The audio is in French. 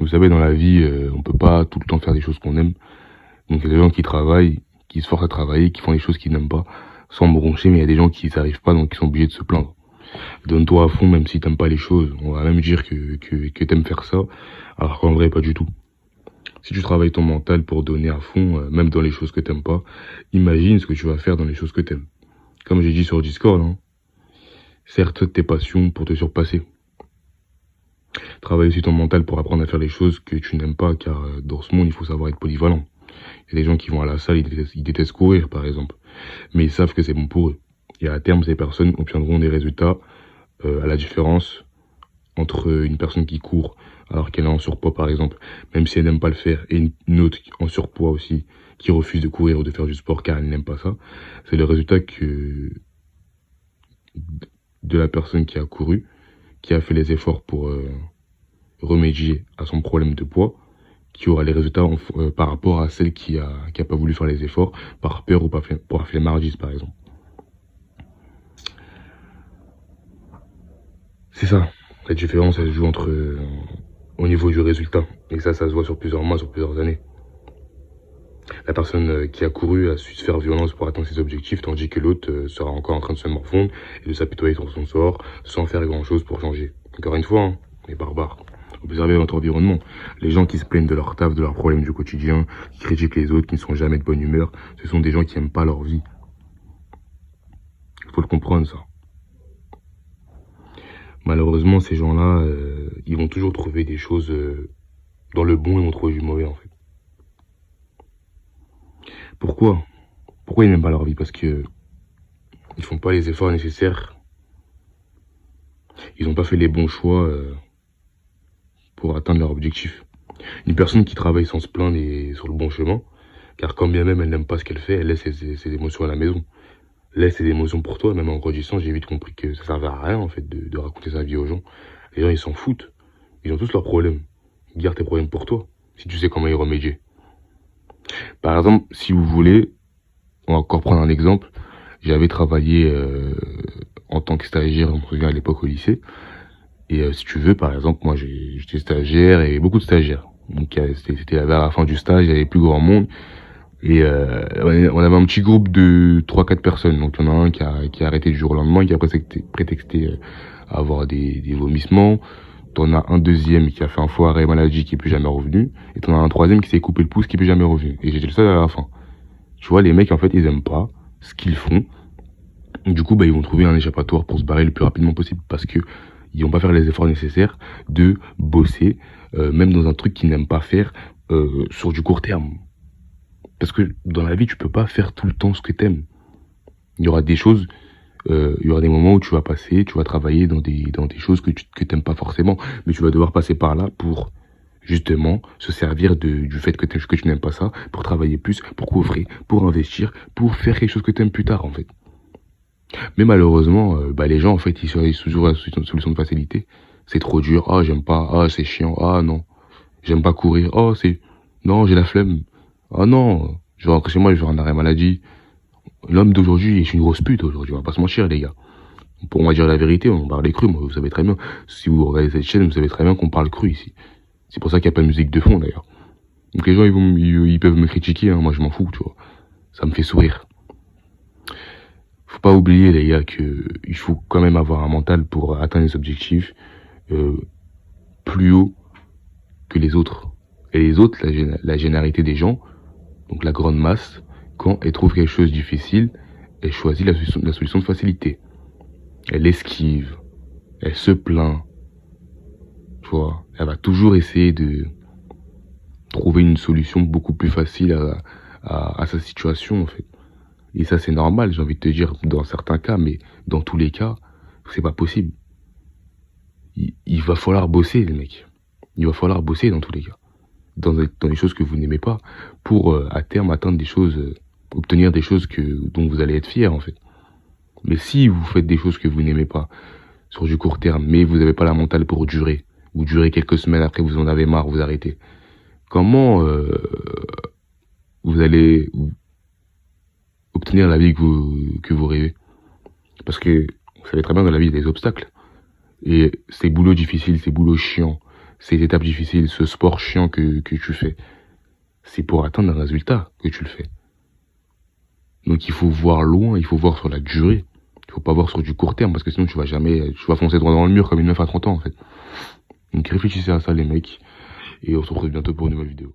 Vous savez, dans la vie, on peut pas tout le temps faire des choses qu'on aime. Donc il y a des gens qui travaillent, qui se forcent à travailler, qui font des choses qu'ils n'aiment pas, sans broncher, mais il y a des gens qui n'y arrivent pas, donc ils sont obligés de se plaindre. Donne-toi à fond, même si t'aimes pas les choses. On va même dire que t'aimes faire ça, alors qu'en vrai, pas du tout. Si tu travailles ton mental pour donner à fond, même dans les choses que t'aimes pas, imagine ce que tu vas faire dans les choses que t'aimes. Comme j'ai dit sur Discord, hein, certes tes passions pour te surpasser. Travaille aussi ton mental pour apprendre à faire les choses que tu n'aimes pas, car dans ce monde, il faut savoir être polyvalent. Il y a des gens qui vont à la salle, ils détestent courir, par exemple. Mais ils savent que c'est bon pour eux. Et à terme, ces personnes obtiendront des résultats à la différence entre une personne qui court alors qu'elle est en surpoids, par exemple, même si elle n'aime pas le faire, et une autre en surpoids aussi, qui refuse de courir ou de faire du sport car elle n'aime pas ça, c'est le résultat de la personne qui a couru, qui a fait les efforts pour remédier à son problème de poids, qui aura les résultats par rapport à celle qui a pas voulu faire les efforts par peur ou par flemmardise, par exemple. C'est ça. La différence, elle se joue au niveau du résultat. Et ça se voit sur plusieurs mois, sur plusieurs années. La personne qui a couru a su se faire violence pour atteindre ses objectifs, tandis que l'autre sera encore en train de se morfondre et de s'apitoyer sur son sort sans faire grand chose pour changer. Encore une fois, hein, les barbares. Observez votre environnement. Les gens qui se plaignent de leur taf, de leurs problèmes du quotidien, qui critiquent les autres, qui ne sont jamais de bonne humeur, ce sont des gens qui n'aiment pas leur vie. Il faut le comprendre, ça. Malheureusement, ces gens-là, ils vont toujours trouver des choses dans le bon, ils vont trouver du mauvais, en fait. Pourquoi ils n'aiment pas leur vie? Parce que ils font pas les efforts nécessaires. Ils n'ont pas fait les bons choix pour atteindre leur objectif. Une personne qui travaille sans se plaindre est sur le bon chemin, car quand bien même elle n'aime pas ce qu'elle fait, elle laisse ses émotions à la maison. Laisse ses émotions pour toi, même en grandissant, j'ai vite compris que ça servait à rien, en fait, de raconter sa vie aux gens. Les gens, ils s'en foutent. Ils ont tous leurs problèmes. Garde tes problèmes pour toi, si tu sais comment y remédier. Par exemple, si vous voulez, on va encore prendre un exemple. J'avais travaillé en tant que stagiaire, je me souviens à l'époque au lycée. Et si tu veux, par exemple, moi j'étais stagiaire et beaucoup de stagiaires. Donc c'était vers la fin du stage, il y avait plus grand monde. Et on avait un petit groupe de 3-4 personnes. Donc il y en a un qui a arrêté du jour au lendemain, qui a prétexté à avoir des vomissements. T'en as un deuxième qui a fait un faux arrêt maladie qui est plus jamais revenu. Et t'en as un troisième qui s'est coupé le pouce qui est plus jamais revenu. Et j'étais le seul à la fin. Tu vois, les mecs, en fait, ils aiment pas ce qu'ils font. Du coup, ils vont trouver un échappatoire pour se barrer le plus rapidement possible parce que ils vont pas faire les efforts nécessaires de bosser, même dans un truc qu'ils n'aiment pas faire, sur du court terme. Parce que dans la vie, tu peux pas faire tout le temps ce que t'aimes. Il y aura des choses, il y aura des moments où tu vas passer, tu vas travailler dans des choses que t'aimes pas forcément, mais tu vas devoir passer par là pour justement se servir du fait que tu n'aimes pas ça, pour travailler plus, pour coffrer, pour investir, pour faire quelque chose que t'aimes plus tard, en fait. Mais malheureusement, les gens, en fait, ils sont toujours à une solution de facilité. C'est trop dur, ah, j'aime pas, ah, c'est chiant, ah, non, j'aime pas courir, oh, non, j'ai la flemme, ah, non, je vais rentrer chez moi, je vais faire un arrêt maladie. L'homme d'aujourd'hui est une grosse pute, aujourd'hui, on va pas se mentir, les gars. Pour moi dire la vérité, on parle cru, moi, vous savez très bien. Si vous regardez cette chaîne, vous savez très bien qu'on parle cru ici. C'est pour ça qu'il n'y a pas de musique de fond, d'ailleurs. Donc les gens, ils peuvent me critiquer, hein, moi je m'en fous, tu vois. Ça me fait sourire. Faut pas oublier, les gars, que il faut quand même avoir un mental pour atteindre les objectifs plus haut que les autres. Et les autres, la généralité des gens, donc la grande masse, quand elle trouve quelque chose de difficile, elle choisit la solution de facilité. Elle esquive, elle se plaint, tu vois. Elle va toujours essayer de trouver une solution beaucoup plus facile à sa situation, en fait. Et ça, c'est normal, j'ai envie de te dire, dans certains cas, mais dans tous les cas, c'est pas possible. Il va falloir bosser, les mecs. Il va falloir bosser dans tous les cas. Dans des choses que vous n'aimez pas, pour à terme atteindre des choses, obtenir des choses dont vous allez être fiers, en fait. Mais si vous faites des choses que vous n'aimez pas, sur du court terme, mais vous n'avez pas la mentale pour durer, ou durer quelques semaines après vous en avez marre, vous arrêtez, comment vous allez obtenir la vie que vous rêvez? Parce que vous savez très bien, dans la vie, il y a des obstacles. Et ces boulots difficiles, ces boulots chiants, ces étapes difficiles, ce sport chiant que tu fais, c'est pour atteindre un résultat que tu le fais. Donc il faut voir loin, il faut voir sur la durée. Il faut pas voir sur du court terme, parce que sinon tu vas foncer droit dans le mur comme une meuf à 30 ans, en fait. Donc réfléchissez à ça, les mecs, et on se retrouve bientôt pour une nouvelle vidéo.